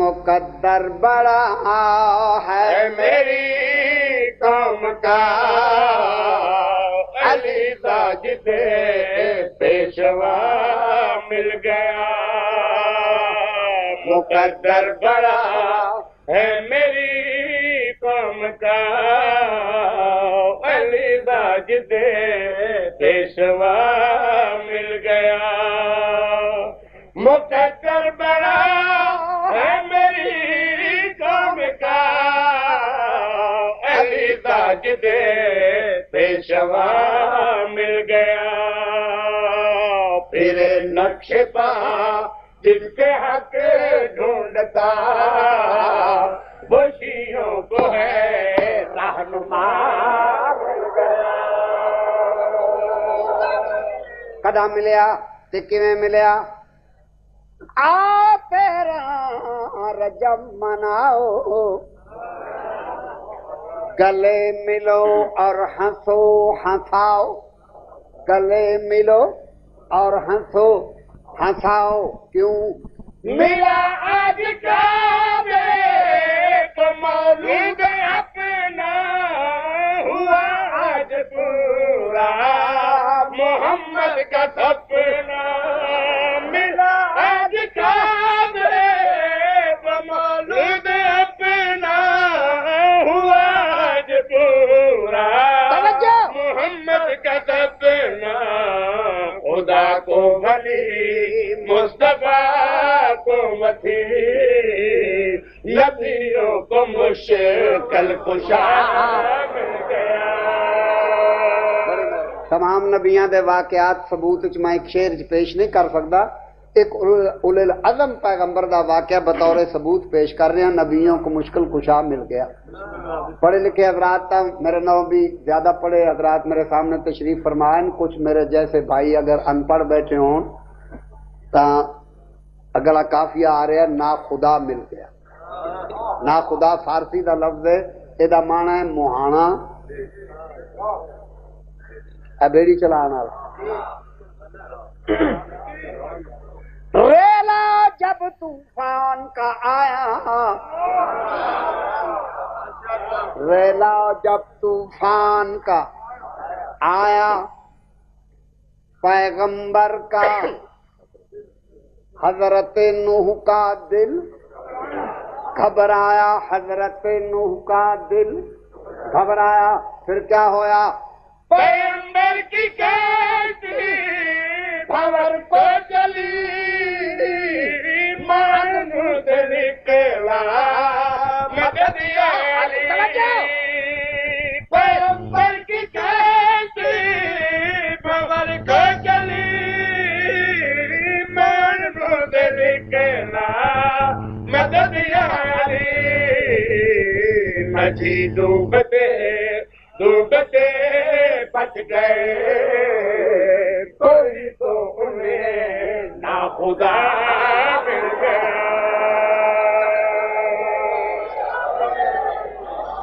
مقدر بڑا ہے میری قوم کا علی ساجد پیشوا مل گیا مقدر بڑا ہے میری قوم کا علی ساجد پیشوا مل گیا مقدر بڑا ہے میری قوم کا علی ساجد پیشوا مل گیا پھر نقش پا جس کے حق ڈھونڈتا وہ شیعوں کو ہے رہنما مل گیا کدا ملیا تے کیویں ملیا آ تیرا رجب مناؤ گلے ملو اور ہنسو ہنساؤ گلے ملو اور ہنسو ہنساؤ کیوں ملا آج کعبے کو مولود اپنا ہوا آج پورا محمد کا سپنا ملا آج کعبے کو مولود اپنا ہوا آج پورا محمد کا سپنا خدا کو ولی مصطفیٰ کو متی نبیوں کو مشکل کشا مل گیا تمام نبیاں دے واقعات ثبوت وچ میں ایک شعر پیش نہیں کر سکتا ایک اولو العزم پیغمبر دا واقعہ بطور ثبوت پیش کر رہے ہیں نبیوں کو مشکل کشا مل گیا پڑھے لکھے حضرات میرے نو بھی زیادہ پڑھے حضرات میرے سامنے تشریف فرمائیں کچھ میرے جیسے بھائی اگر ان پڑھ بیٹھے ہوں تا اگلا کافیہ آ رہا ہے نا خدا مل گیا نا خدا فارسی دا لفظ ہے اے دا معنی ہے مہانا اے بیڑی چلانا ریلا جب طوفان کا آیا ریلا جب طوفان کا آیا پیغمبر کا حضرت نوح کا دل گھبرایا حضرت نوح کا دل گھبرایا پھر کیا ہویا پیغمبر کی کیسی خبر کو چلی مانود نکلا مدد یا علی پیغمبر کی کیسی خبر کو چلی مانود نکلا مدد یا علی مجھی ڈوبتے ڈوبتے بچ گئے کوئی تو انہیں ناخدا مل گیا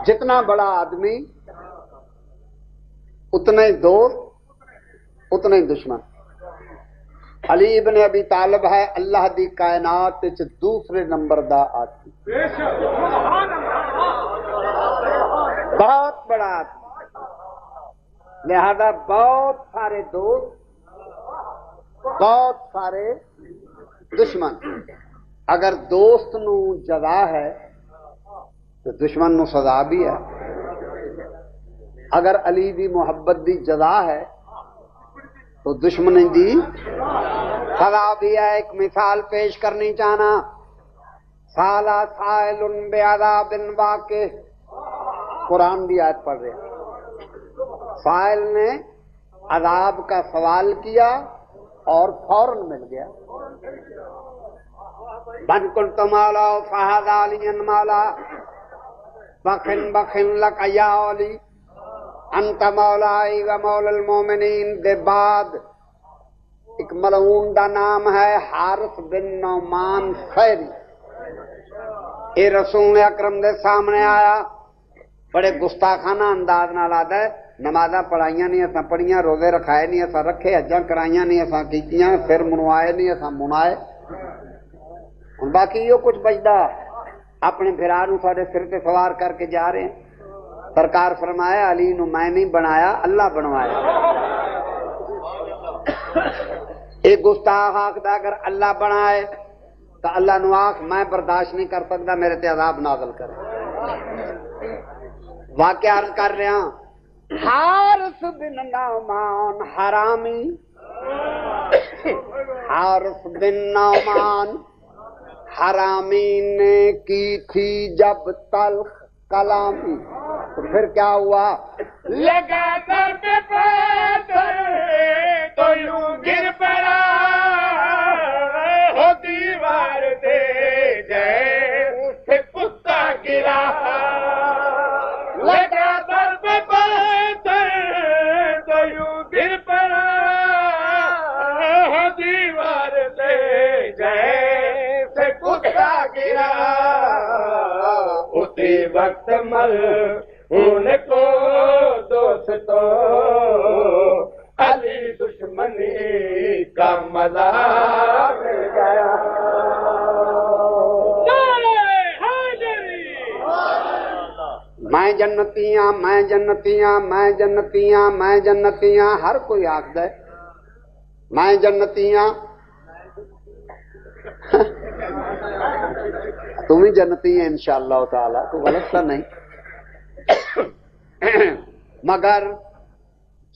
جتنا بڑا آدمی اتنے ہی دوست اتنے ہی دشمن علی ابن ابی طالب ہے اللہ دی کائنات وچ دوسرے نمبر دا آدمی بہت بڑا آدمی لہذا بہت سارے دوست بہت سارے دشمن اگر دوست نو جزا ہے تو دشمن نو سزا بھی ہے اگر علی دی محبت دی جزا ہے تو دشمن دی سزا بھی ہے ایک مثال پیش کرنی چاہنا سالا سائل بعذاب واقع قرآن دی آیت پڑھ رہے ہیں سائل نے عذاب کا سوال کیا اور فوراً مل گیا بن کنت مولا فہذا علی مولا بخن بخن لک یا علی انت مولائی و مولا المومنین دے بعد ایک ملعون دا نام ہے حارث بن نعمان خیری اے رسول اکرم دے سامنے آیا بڑے گستاخانہ انداز نال آدا ہے نمازاں پڑھائیاں نہیں اساں پڑھیاں روزے رکھائے نہیں اساں رکھے حجاں کرائیاں نہیں اساں کیتیاں سر منوائے نہیں اساں منائے ہن باقی یہ کچھ بچدا اپنے بھرا نو سارے سر تے سوار کر کے جا رہے ہیں. سرکار فرمایا علی نو میں نہیں بنایا اللہ بنوایا. ایک گستاخ آخدا اگر اللہ بنائے تو اللہ نو آخ میں برداشت نہیں کر سکتا میرے تے عذاب نازل کرے. واقعہ عرض کر رہا ہوں. حارث بن نعمان حرامی، حارث بن نعمان حرامی نے کی تھی جب تلخ کلامی، تو پھر کیا ہوا؟ لگا در پہ پاتر تو یوں گر پڑا، ہو دیوار دے جیسے کتا گرا. لگا در پہ پاتر تو یوں گر پڑا، ہو دیوار دے جیسے کتا گرا. اسی وقت مل ان کو دوستو علی دشمنی کا مزہ مل گیا. میں جنتیاں میں جنتیاں میں جنتیاں میں جنتیاں، ہر کوئی آخدا ہے میں جنتیاں. تم ہی جنتی ہیں انشاءاللہ تعالی، تو غلط تو نہیں. مگر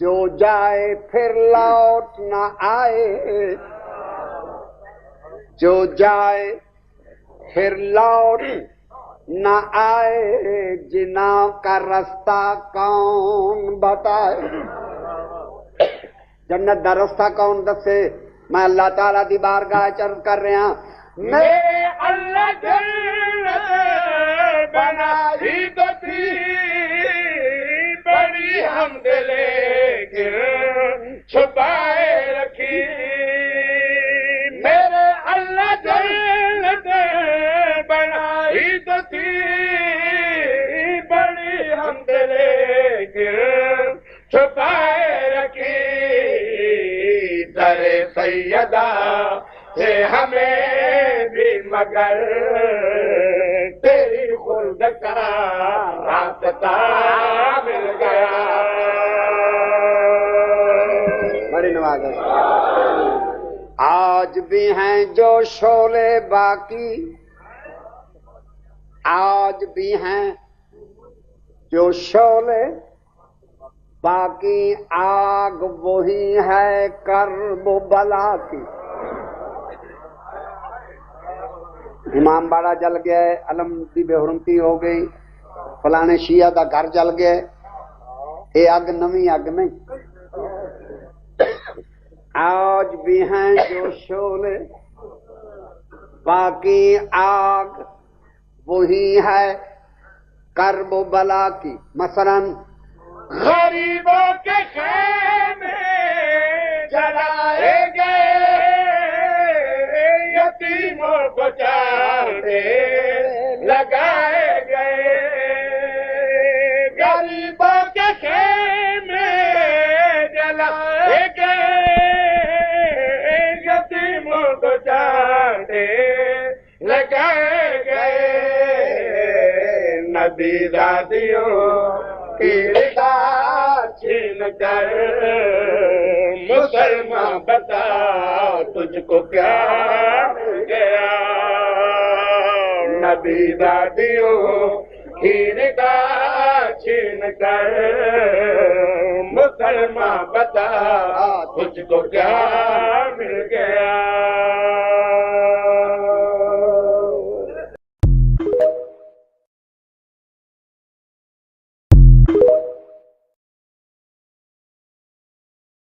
جو جائے پھر لوٹ نہ آئے، جو جائے پھر لوٹ نہ آئے، جنا کا رستہ کون بتائے. جنت دا رستہ کون دسے؟ میں اللہ تعالیٰ دی بارگاہ عرض کر رہا ہوں. میرے اللہ جنت بنائی تو تھی بڑی حمد لیکن چھپائے رکھی. میرے اللہ جنت بنائی تو تھی بڑی حمد لیکن چھپائے رکھی. در سیدہ سے ہمیں بھی مگر تیری خلد کا راستہ مل گیا. بڑی نوازش. آج بھی ہیں جو شعلے باقی، آج بھی ہیں جو شعلے باقی، آگ وہی ہے کرب و بلا کی. امام باڑہ جل گیا، علم دی بے حرمتی ہو گئی، فلانے شیعہ دا گھر جل گیا. یہ اگ نویں اگ نہیں. آج بھی ہیں جو شعلے باقی، آگ وہی ہے کرب و بلا کی. مثلاً غریبوں کے خیمے جلائے گئے، یتیموں کو چاندے لگائے گئے. غریبوں کے خیمے جلائے گئے، یتیموں کو چاندے لگائے گئے. نبی دادیوں کی رضا چھین کر مسلمان بتا تجھ کو کیا مل گیا. نبی دادیوں کی رضا چھین کر مسلمان بتا تجھ کو کیا